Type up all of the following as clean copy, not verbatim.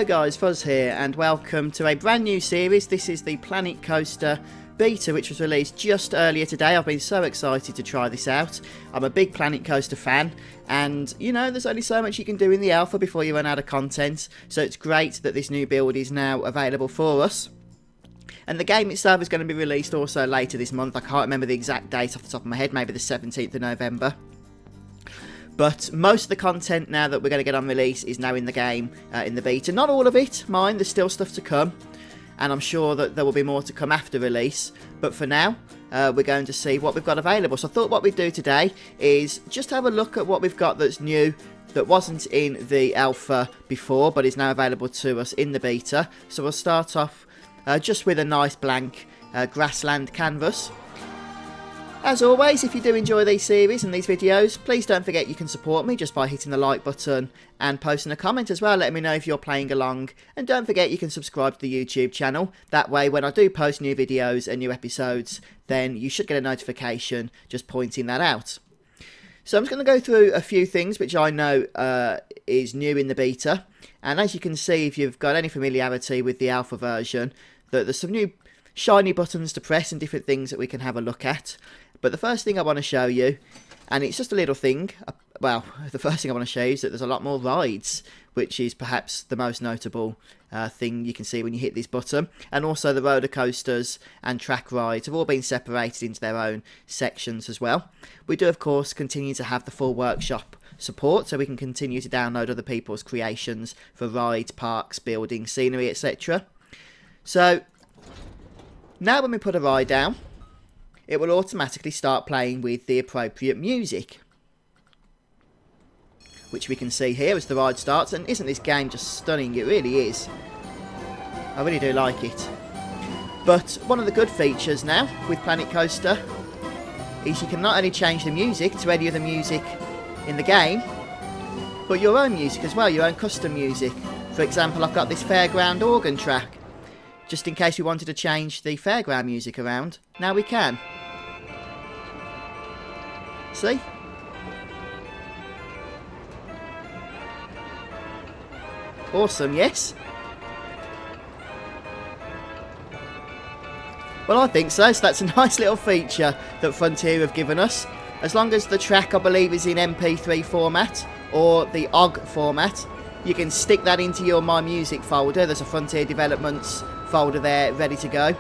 Hello guys, Fuzz here and welcome to a brand new series. This is the Planet Coaster beta which was released just earlier today. I've been so excited to try this out. I'm a big Planet Coaster fan and you know there's only so much you can do in the alpha before you run out of content, so it's great that this new build is now available for us. And the game itself is going to be released also later this month. I can't remember the exact date off the top of my head, maybe the 17th of November. But most of the content now that we're going to get on release is now in the game, in the beta. Not all of it, mind, there's still stuff to come. And I'm sure that there will be more to come after release. But for now, we're going to see what we've got available. So I thought what we'd do today is just have a look at what we've got that's new, that wasn't in the alpha before, but is now available to us in the beta. So we'll start off just with a nice blank grassland canvas. As always, if you do enjoy these series and these videos, please don't forget you can support me just by hitting the like button and posting a comment as well, letting me know if you're playing along. And don't forget you can subscribe to the YouTube channel. That way when I do post new videos and new episodes, then you should get a notification just pointing that out. So I'm just going to go through a few things which I know is new in the beta. And as you can see, if you've got any familiarity with the alpha version, that there's some new shiny buttons to press and different things that we can have a look at. But the first thing I want to show you, and it's just a little thing, well, the first thing I want to show you is that there's a lot more rides, which is perhaps the most notable thing you can see when you hit this button. And also the roller coasters and track rides have all been separated into their own sections as well. We do, of course, continue to have the full workshop support, so we can continue to download other people's creations for rides, parks, buildings, scenery, etc. So, now when we put a ride down, it will automatically start playing with the appropriate music, which we can see here as the ride starts. And isn't this game just stunning? It really is. I really do like it. But one of the good features now with Planet Coaster is you can not only change the music to any other music in the game, but your own music as well, your own custom music. For example, I've got this fairground organ track. Just in case we wanted to change the fairground music around, now we can. See? Awesome, yes? Well, I think so. So that's a nice little feature that Frontier have given us. As long as the track, I believe, is in MP3 format or the OGG format, you can stick that into your My Music folder. There's a Frontier Developments folder there ready to go,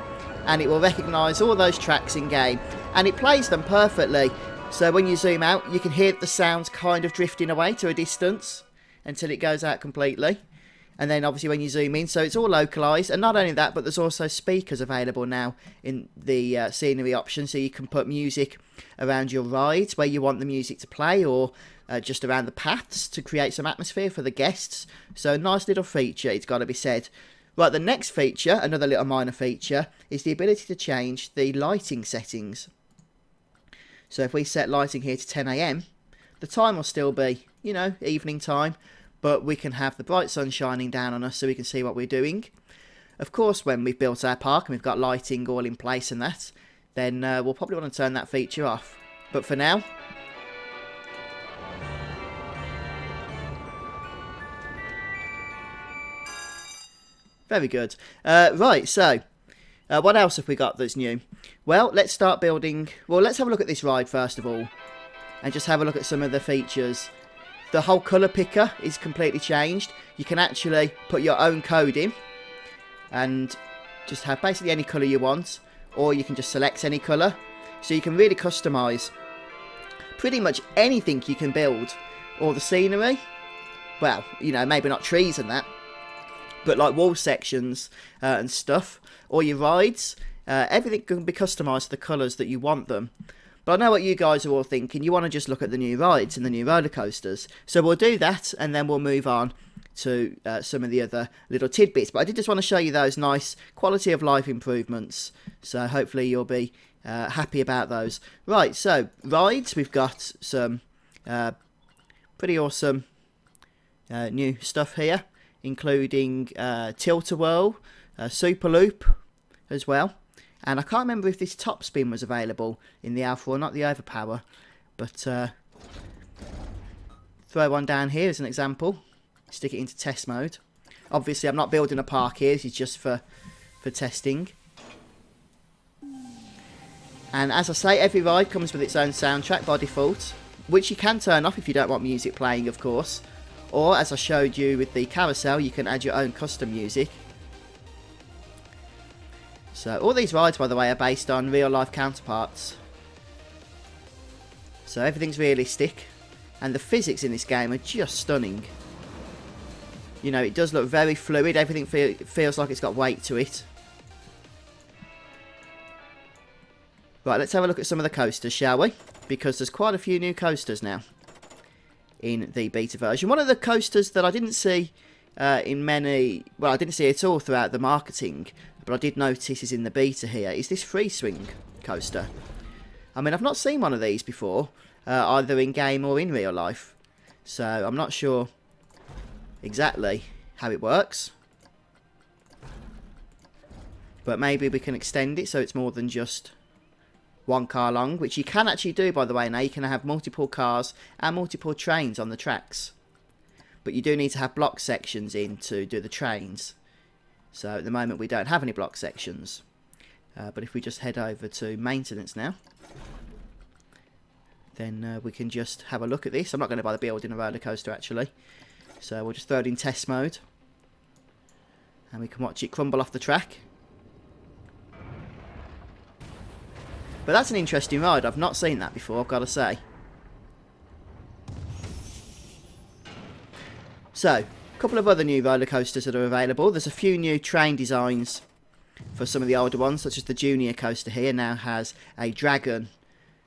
and it will recognise all those tracks in game, and it plays them perfectly. So when you zoom out, you can hear the sounds kind of drifting away to a distance until it goes out completely. And then obviously when you zoom in, so it's all localised. And not only that, but there's also speakers available now in the scenery option, so you can put music around your rides where you want the music to play, or just around the paths to create some atmosphere for the guests. So a nice little feature, it's got to be said. Right, the next feature, another little minor feature, is the ability to change the lighting settings. So if we set lighting here to 10 AM, the time will still be, you know, evening time, but we can have the bright sun shining down on us so we can see what we're doing. Of course, when we've built our park and we've got lighting all in place and that, then we'll probably want to turn that feature off. But for now, very good. Right, so what else have we got that's new? Well, let's start building. Well, let's have a look at this ride first of all, and just have a look at some of the features. The whole colour picker is completely changed. You can actually put your own code in and just have basically any colour you want, or you can just select any colour. So you can really customise pretty much anything you can build. Or the scenery, well, you know, maybe not trees and that, but like wall sections and stuff, or your rides, everything can be customised to the colours that you want them. But I know what you guys are all thinking, you want to just look at the new rides and the new roller coasters. So we'll do that, and then we'll move on to some of the other little tidbits. But I did just want to show you those nice quality of life improvements, so hopefully you'll be happy about those. Right, so rides, we've got some pretty awesome new stuff here, including Tilt-A-Whirl, Super Loop as well. And I can't remember if this top spin was available in the alpha or not, the overpower. But throw one down here as an example. Stick it into test mode. Obviously, I'm not building a park here. This is just for testing. And as I say, every ride comes with its own soundtrack by default, which you can turn off if you don't want music playing, of course. Or, as I showed you with the carousel, you can add your own custom music. So, all these rides, by the way, are based on real-life counterparts. So, everything's realistic. And the physics in this game are just stunning. You know, it does look very fluid. Everything feels like it's got weight to it. Right, let's have a look at some of the coasters, shall we? Because there's quite a few new coasters now in the beta version. One of the coasters that I didn't see in many... Well, I didn't see it all throughout the marketing, but I did notice is in the beta here, is this free swing coaster. I mean, I've not seen one of these before, either in-game or in real life. So, I'm not sure exactly how it works. But maybe we can extend it so it's more than just one car long, which you can actually do, by the way. Now you can have multiple cars and multiple trains on the tracks, but you do need to have block sections in to do the trains. So at the moment we don't have any block sections, but if we just head over to maintenance now, then we can just have a look at this. I'm not going to bother building a roller coaster actually, so we'll just throw it in test mode and we can watch it crumble off the track. But that's an interesting ride. I've not seen that before, I've got to say. So, a couple of other new roller coasters that are available. There's a few new train designs for some of the older ones, such as the Junior coaster here now has a dragon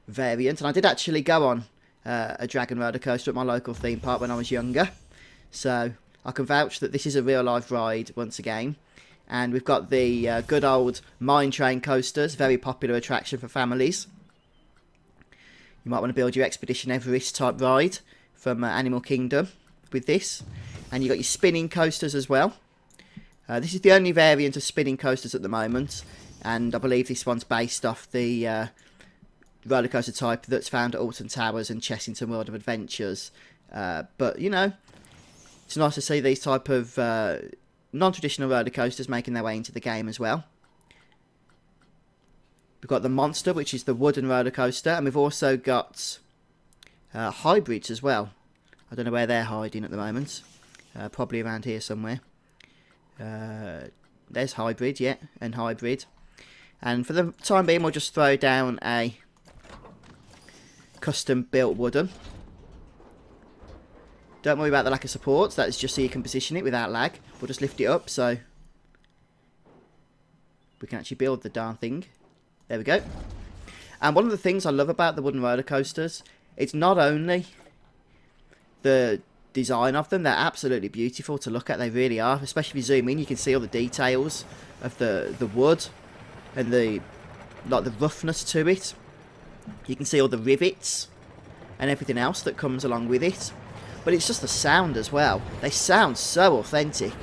variant. And I did actually go on a dragon roller coaster at my local theme park when I was younger. So, I can vouch that this is a real life ride once again. And we've got the good old mine train coasters, very popular attraction for families. You might want to build your Expedition Everest type ride from Animal Kingdom with this. And you've got your spinning coasters as well. This is the only variant of spinning coasters at the moment. And I believe this one's based off the roller coaster type that's found at Alton Towers and Chessington World of Adventures. But, you know, it's nice to see these type of non-traditional roller coasters making their way into the game as well. We've got the Monster, which is the wooden roller coaster, and we've also got hybrids as well. I don't know where they're hiding at the moment. Probably around here somewhere. There's hybrid, yeah, and hybrid. And for the time being, we'll just throw down a custom-built wooden. Don't worry about the lack of supports, that's just so you can position it without lag. We'll just lift it up so we can actually build the darn thing. There we go. And one of the things I love about the wooden roller coasters, it's not only the design of them, they're absolutely beautiful to look at, they really are. Especially if you zoom in, you can see all the details of the wood and the roughness to it. You can see all the rivets and everything else that comes along with it. But it's just the sound as well. They sound so authentic.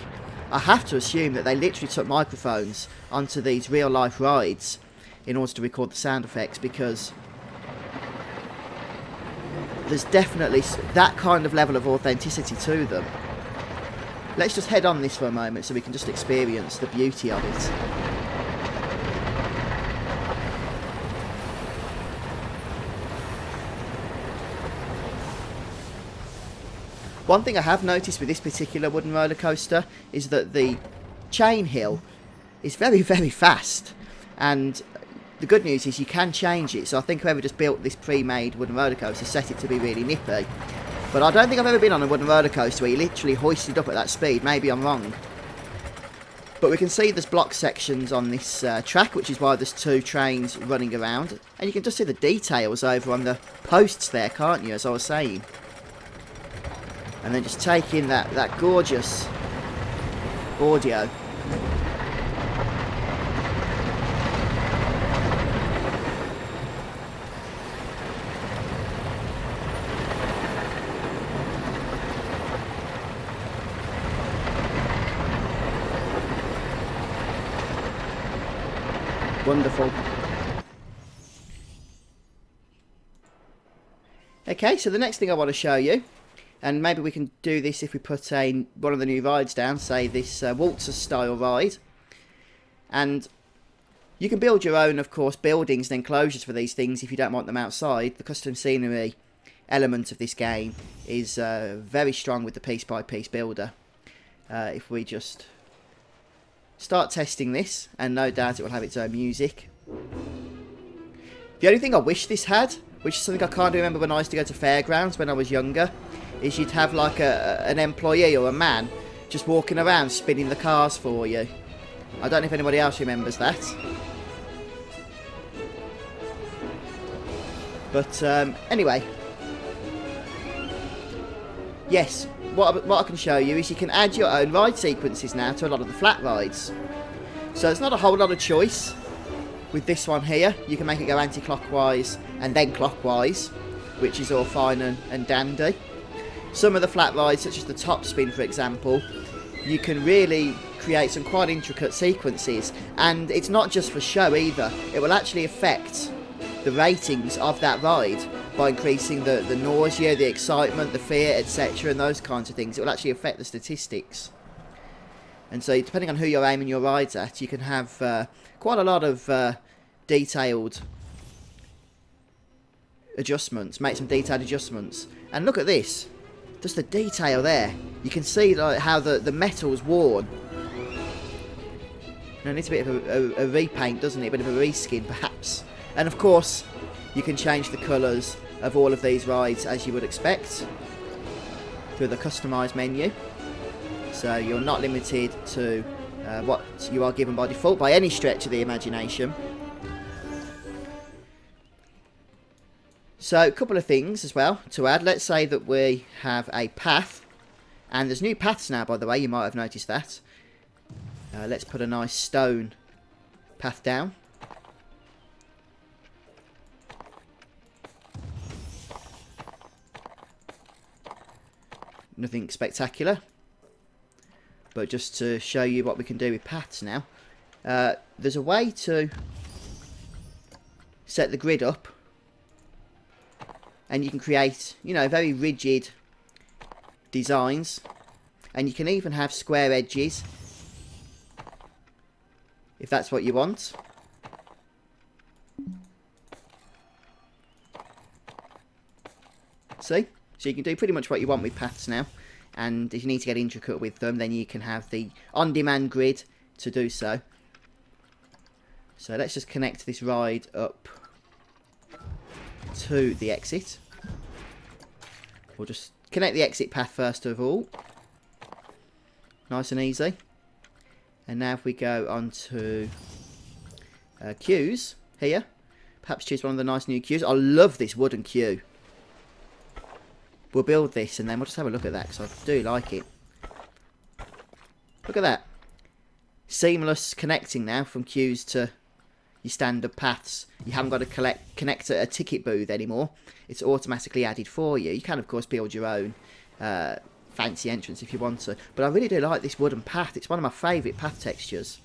I have to assume that they literally took microphones onto these real life rides in order to record the sound effects, because there's definitely that kind of level of authenticity to them. Let's just head on this for a moment so we can just experience the beauty of it. One thing I have noticed with this particular wooden roller coaster is that the chain hill is very, very fast. And the good news is you can change it. So I think whoever just built this pre-made wooden roller coaster set it to be really nippy. But I don't think I've ever been on a wooden roller coaster where you literally hoisted up at that speed. Maybe I'm wrong. But we can see there's block sections on this track, which is why there's two trains running around. And you can just see the details over on the posts there, can't you, as I was saying. And then just take in that gorgeous audio. Wonderful. Okay, so the next thing I want to show you And maybe we can do this if we put one of the new rides down, say this waltzer style ride. And you can build your own, of course, buildings and enclosures for these things if you don't want them outside. The custom scenery element of this game is very strong with the piece by piece builder. If we just start testing this, and no doubt it will have its own music. The only thing I wish this had, which is something I can't remember when I used to go to fairgrounds when I was younger, is you'd have like an employee or a man just walking around spinning the cars for you. I don't know if anybody else remembers that. But anyway, yes, what I can show you is you can add your own ride sequences now to a lot of the flat rides. So there's not a whole lot of choice with this one here. You can make it go anti-clockwise and then clockwise, which is all fine and dandy. Some of the flat rides, such as the top spin for example, you can really create some quite intricate sequences, and it's not just for show either. It will actually affect the ratings of that ride by increasing the nausea, the excitement, the fear, etc., and those kinds of things. It will actually affect the statistics. And so depending on who you're aiming your rides at, you can have quite a lot of detailed adjustments, make some detailed adjustments. And look at this, just the detail there. You can see like how the metal's worn. And it needs a bit of a repaint, doesn't it? A bit of a reskin perhaps. And of course you can change the colours of all of these rides as you would expect through the customise menu. So you're not limited to what you are given by default by any stretch of the imagination. So a couple of things as well to add. Let's say that we have a path, and there's new paths now, by the way, you might have noticed that. Let's put a nice stone path down. Nothing spectacular, but just to show you what we can do with paths now. There's a way to set the grid up, and you can create, you know, very rigid designs, and you can even have square edges if that's what you want. See? So you can do pretty much what you want with paths now, and if you need to get intricate with them, then you can have the on-demand grid to do so. So let's just connect this ride up to the exit. We'll just connect the exit path first of all. Nice and easy. And now if we go on to queues here, perhaps choose one of the nice new queues. I love this wooden queue. We'll build this and then we'll just have a look at that because I do like it. Look at that. Seamless connecting now from queues to your standard paths. You haven't got to connect at a ticket booth anymore. It's automatically added for you. You can of course build your own fancy entrance if you want to. But I really do like this wooden path. It's one of my favourite path textures.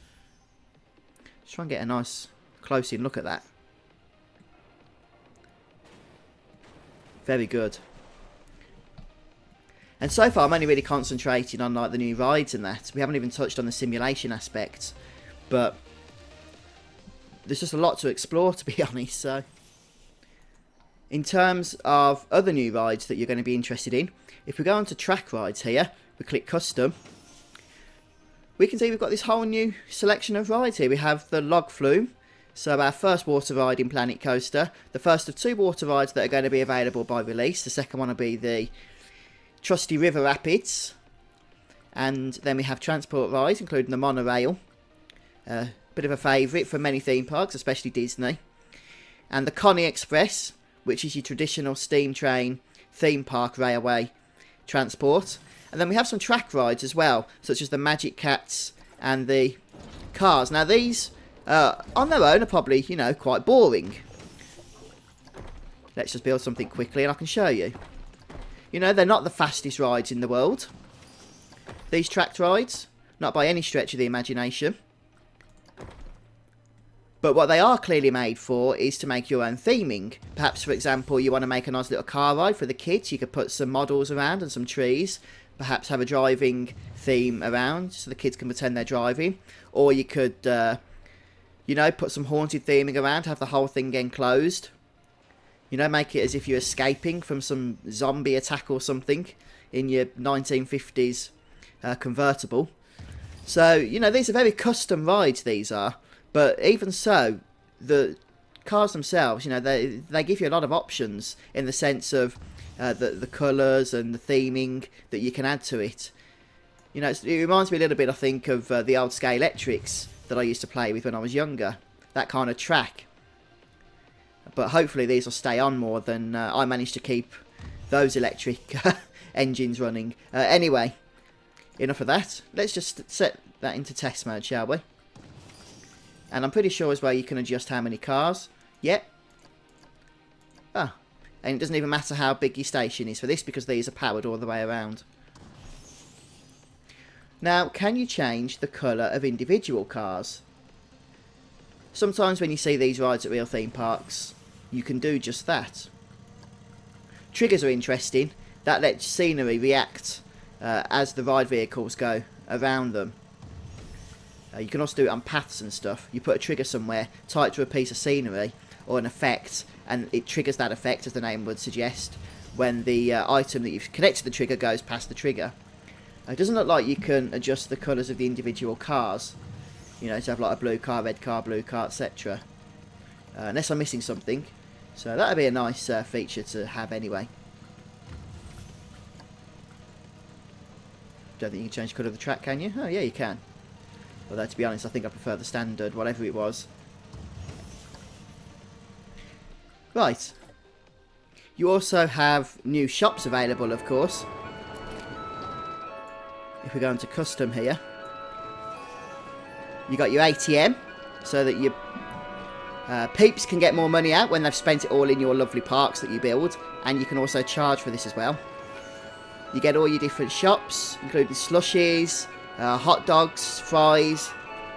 Let's try and get a nice close-in look at that. Very good. And so far I'm only really concentrating on like the new rides and that. We haven't even touched on the simulation aspects. But there's just a lot to explore, to be honest. So in terms of other new rides that you're going to be interested in, if we go on to track rides here, we click custom, we can see we've got this whole new selection of rides here. We have the log flume, so our first water ride in Planet Coaster, the first of 2 water rides that are going to be available by release. The second one will be the Trusty River Rapids, and then we have transport rides including the monorail, bit of a favourite for many theme parks, especially Disney, and the Connie Express, which is your traditional steam train theme park railway transport. And then we have some track rides as well, such as the Magic Cats and the Cars. Now these on their own are probably, you know, quite boring. Let's just build something quickly and I can show you. You know, they're not the fastest rides in the world, these tracked rides, not by any stretch of the imagination. But what they are clearly made for is to make your own theming. Perhaps, for example, you want to make a nice little car ride for the kids. You could put some models around and some trees. Perhaps have a driving theme around so the kids can pretend they're driving. Or you could, you know, put some haunted theming around, have the whole thing enclosed. You know, make it as if you're escaping from some zombie attack or something in your 1950s convertible. So, you know, these are very custom rides, these are. But even so, the cars themselves, you know, they give you a lot of options in the sense of the colours and the theming that you can add to it. You know, it reminds me a little bit, I think, of the old Scale Electrics that I used to play with when I was younger. That kind of track. But hopefully these will stay on more than I managed to keep those electric engines running. Anyway, enough of that. Let's just set that into test mode, shall we? And I'm pretty sure as well you can adjust how many cars. Yep. Ah. And it doesn't even matter how big your station is for this because these are powered all the way around. Now, can you change the colour of individual cars? Sometimes when you see these rides at real theme parks, you can do just that. Triggers are interesting. That lets scenery react as the ride vehicles go around them. You can also do it on paths and stuff. You put a trigger somewhere, tie it to a piece of scenery or an effect, and it triggers that effect, as the name would suggest, when the item that you've connected to the trigger goes past the trigger. It doesn't look like you can adjust the colours of the individual cars. You know, to have like a blue car, red car, blue car, etc. Unless I'm missing something. So that would be a nice feature to have anyway. Don't think you can change the colour of the track, can you? Oh yeah, you can. Although, to be honest, I think I prefer the standard, whatever it was. Right. You also have new shops available, of course. If we go into custom here, you got your ATM, so that your peeps can get more money out when they've spent it all in your lovely parks that you build. And you can also charge for this as well. You get all your different shops, including slushies, hot dogs, fries,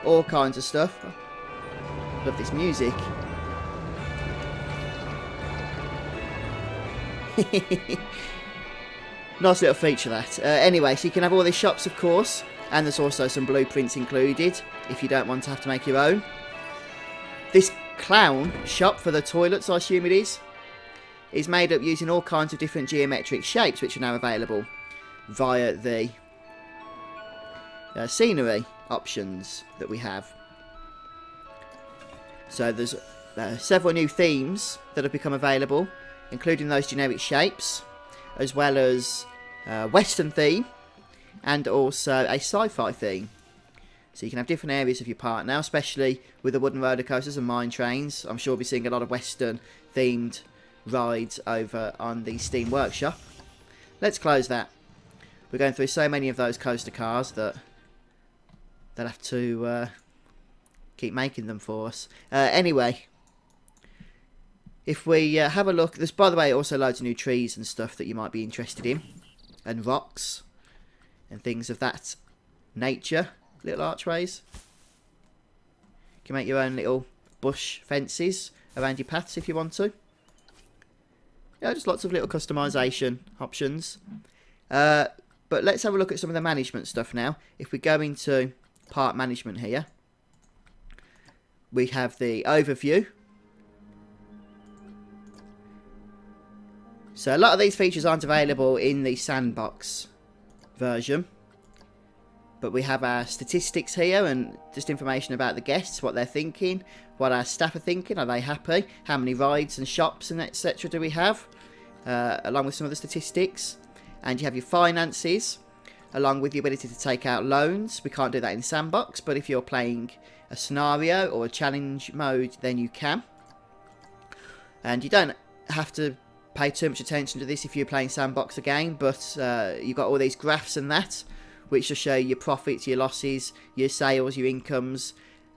all kinds of stuff. Love this music. Nice little feature, that. Anyway, so you can have all these shops, of course, and there's also some blueprints included if you don't want to have to make your own. This clown shop for the toilets, I assume it is made up using all kinds of different geometric shapes which are now available via the scenery options that we have. So there's several new themes that have become available, including those generic shapes, as well as Western theme and also a sci-fi theme. So you can have different areas of your park now, especially with the wooden roller coasters and mine trains. I'm sure we'll be seeing a lot of Western themed rides over on the Steam Workshop. Let's close that. We're going through so many of those coaster cars that they'll have to keep making them for us. Anyway, if we have a look, there's, by the way, also loads of new trees and stuff that you might be interested in, and rocks and things of that nature. Little archways. You can make your own little bush fences around your paths if you want to. Yeah, just lots of little customization options. But let's have a look at some of the management stuff now. If we go into park management here, we have the overview. So a lot of these features aren't available in the sandbox version. But we have our statistics here and just information about the guests, what they're thinking, what our staff are thinking, are they happy, how many rides and shops and etc. do we have, along with some of the statistics. And you have your finances, along with the ability to take out loans. We can't do that in sandbox, but if you're playing a scenario or a challenge mode, then you can. And you don't have to pay too much attention to this if you're playing sandbox again, but you've got all these graphs and that, which will show your profits, your losses, your sales, your incomes,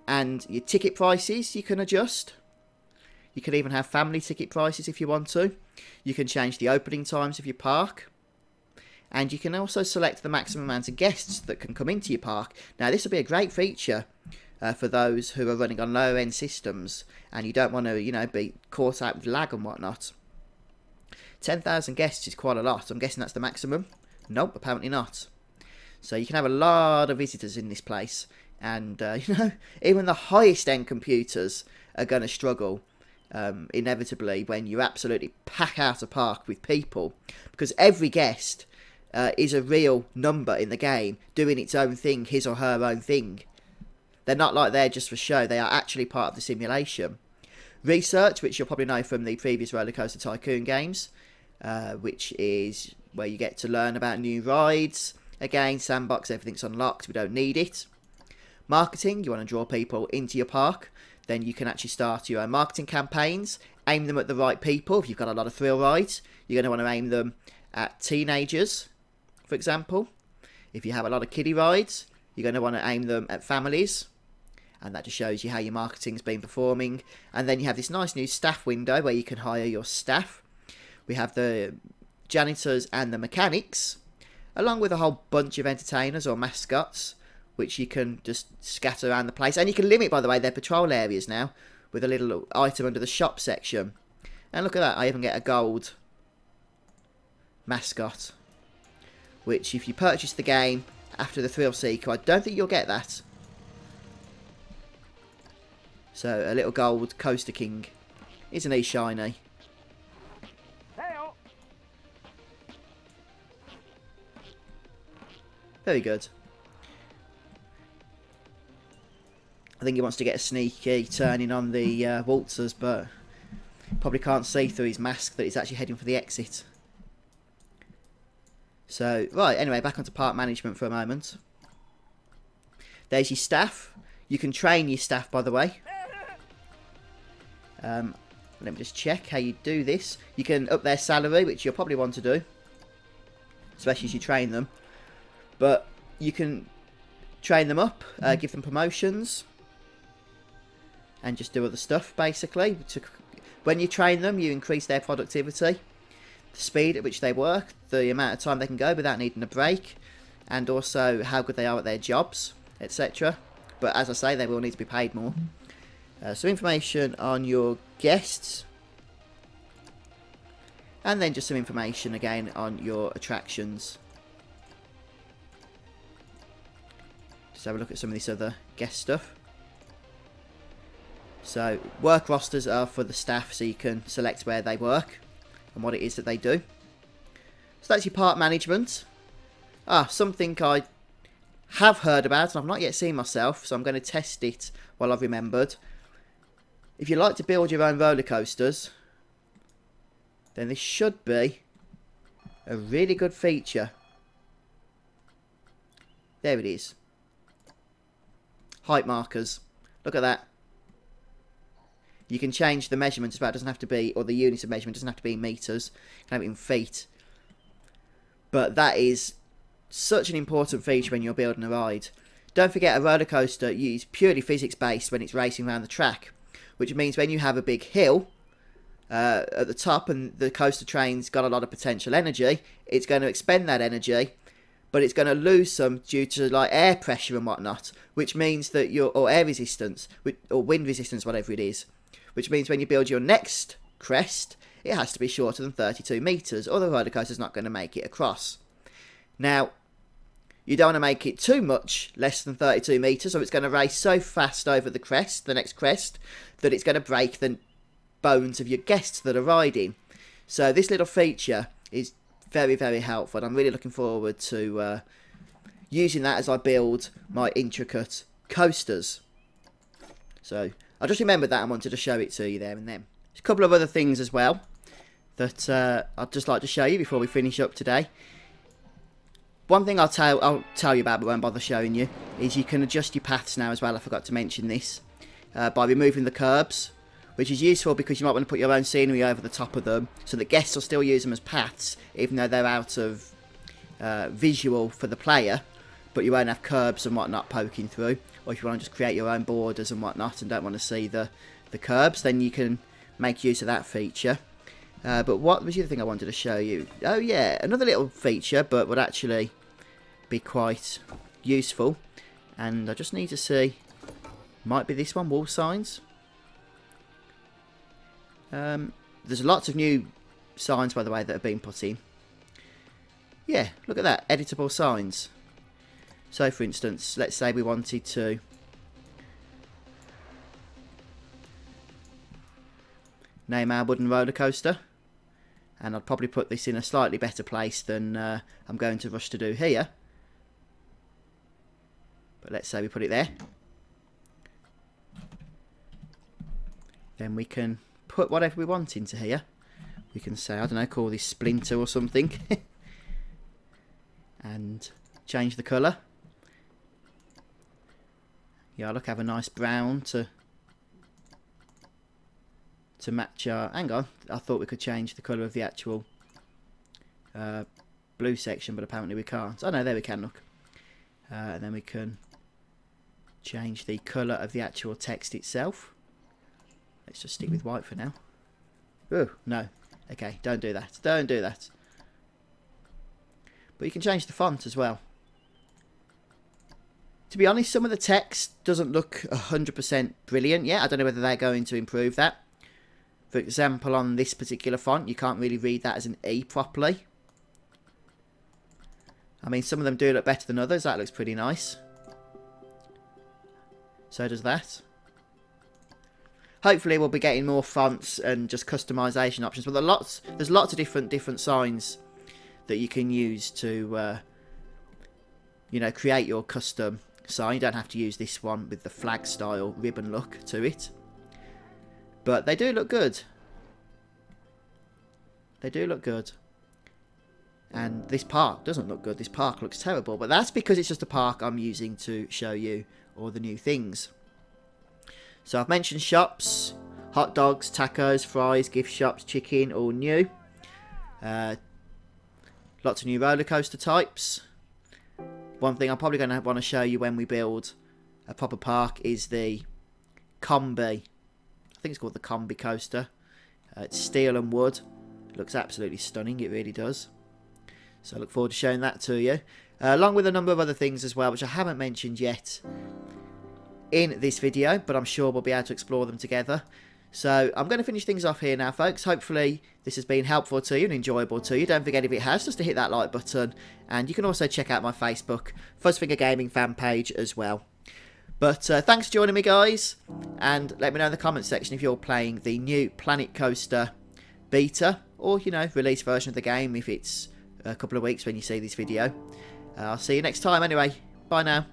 and your ticket prices you can adjust. You can even have family ticket prices if you want to. You can change the opening times of your park. And you can also select the maximum amount of guests that can come into your park. Now, this will be a great feature for those who are running on lower end systems and you don't want to, you know, be caught out with lag and whatnot. 10,000 guests is quite a lot. I'm guessing that's the maximum. Nope, apparently not. So you can have a lot of visitors in this place, and you know, even the highest end computers are going to struggle inevitably when you absolutely pack out a park with people, because every guest is a real number in the game doing its own thing, his or her own thing. They're not like they're just for show, they are actually part of the simulation. Research, which you'll probably know from the previous Roller Coaster Tycoon games, which is where you get to learn about new rides. Again, sandbox, everything's unlocked, we don't need it. Marketing, you want to draw people into your park, then you can actually start your own marketing campaigns, aim them at the right people. If you've got a lot of thrill rides, you're going to want to aim them at teenagers, for example. If you have a lot of kiddie rides, you're going to want to aim them at families. And that just shows you how your marketing's been performing. And then you have this nice new staff window where you can hire your staff. We have the janitors and the mechanics, along with a whole bunch of entertainers or mascots, which you can just scatter around the place. And you can limit, by the way, their patrol areas now, with a little item under the shop section. And look at that, I even get a gold mascot, which if you purchase the game after the Thrill Seeker, I don't think you'll get that. So, a little gold Coaster King. Isn't he shiny? Very good. I think he wants to get a sneaky turning on the waltzers, but probably can't see through his mask that he's actually heading for the exit. So, right, anyway, back onto park management for a moment. There's your staff. You can train your staff, by the way. Let me just check how you do this. You can up their salary, which you'll probably want to do, especially as you train them. But you can train them up, give them promotions, and just do other stuff, basically. When you train them, you increase their productivity, the speed at which they work, the amount of time they can go without needing a break, and also how good they are at their jobs, etc. But as I say, they will need to be paid more. Some information on your guests, and then just some information again on your attractions. Just have a look at some of this other guest stuff. So, work rosters are for the staff, so you can select where they work and what it is that they do. So that's your park management. Something I have heard about and I've not yet seen myself, so I'm going to test it while I've remembered. If you like to build your own roller coasters, then this should be a really good feature. There it is. Height markers. Look at that. You can change the measurement as well. It doesn't have to be, or the unit of measurement doesn't have to be in meters. You can have it in feet. But that is such an important feature when you're building a ride. Don't forget, a roller coaster is purely physics based when it's racing around the track, which means when you have a big hill at the top and the coaster train's got a lot of potential energy, it's going to expend that energy, but it's going to lose some due to like air pressure and whatnot, which means that or air resistance, or wind resistance, whatever it is, which means when you build your next crest, it has to be shorter than 32 meters, or the roller coaster's not going to make it across. Now, you don't want to make it too much less than 32 meters, or it's going to race so fast over the crest, the next crest, that it's going to break the bones of your guests that are riding. So this little feature is very, very helpful, and I'm really looking forward to using that as I build my intricate coasters. So I just remembered that and wanted to show it to you there and then. There's a couple of other things as well that I'd just like to show you before we finish up today. One thing I'll tell you about but won't bother showing you is you can adjust your paths now as well. I forgot to mention this. By removing the curbs, which is useful because you might want to put your own scenery over the top of them so that guests will still use them as paths even though they're out of visual for the player, but you won't have curbs and whatnot poking through. Or if you want to just create your own borders and whatnot and don't want to see the curbs, then you can make use of that feature. But what was the other thing I wanted to show you? Oh yeah, another little feature, but would actually be quite useful. And I just need to see Might be this one, wall signs. There's lots of new signs, by the way, that have been put in. Yeah, look at that, editable signs. So, for instance, let's say we wanted to name our wooden roller coaster. And I'd probably put this in a slightly better place than I'm going to rush to do here. But let's say we put it there. Then we can put whatever we want into here. We can say, I don't know, call this Splinter or something. And change the colour. Yeah, look, have a nice brown to match our... Hang on, I thought we could change the colour of the actual blue section, but apparently we can't. Oh no, there we can, look. And then we can change the colour of the actual text itself. Let's just stick with white for now. Oh, no. Okay, don't do that. Don't do that. But you can change the font as well. To be honest, some of the text doesn't look 100% brilliant yet. I don't know whether they're going to improve that. For example, on this particular font, you can't really read that as an E properly. I mean, some of them do look better than others. That looks pretty nice. So does that. Hopefully we'll be getting more fonts and just customization options. But there's lots of different signs that you can use to, you know, create your custom sign. You don't have to use this one with the flag style ribbon look to it. But they do look good. They do look good. And this park doesn't look good. This park looks terrible. But that's because it's just a park I'm using to show you all the new things. So I've mentioned shops. Hot dogs, tacos, fries, gift shops, chicken, all new. Lots of new roller coaster types. One thing I'm probably going to want to show you when we build a proper park is the combi. I think it's called the combi coaster. It's steel and wood. It looks absolutely stunning. It really does. So I look forward to showing that to you. Along with a number of other things as well, which I haven't mentioned yet in this video, but I'm sure we'll be able to explore them together. So I'm going to finish things off here now, folks. Hopefully this has been helpful to you and enjoyable to you. Don't forget, if it has, just to hit that like button. And you can also check out my Facebook FuzzfingerGaming fan page as well. But thanks for joining me, guys. And let me know in the comments section if you're playing the new Planet Coaster beta, or, you know, release version of the game if it's a couple of weeks when you see this video. I'll see you next time anyway. Bye now.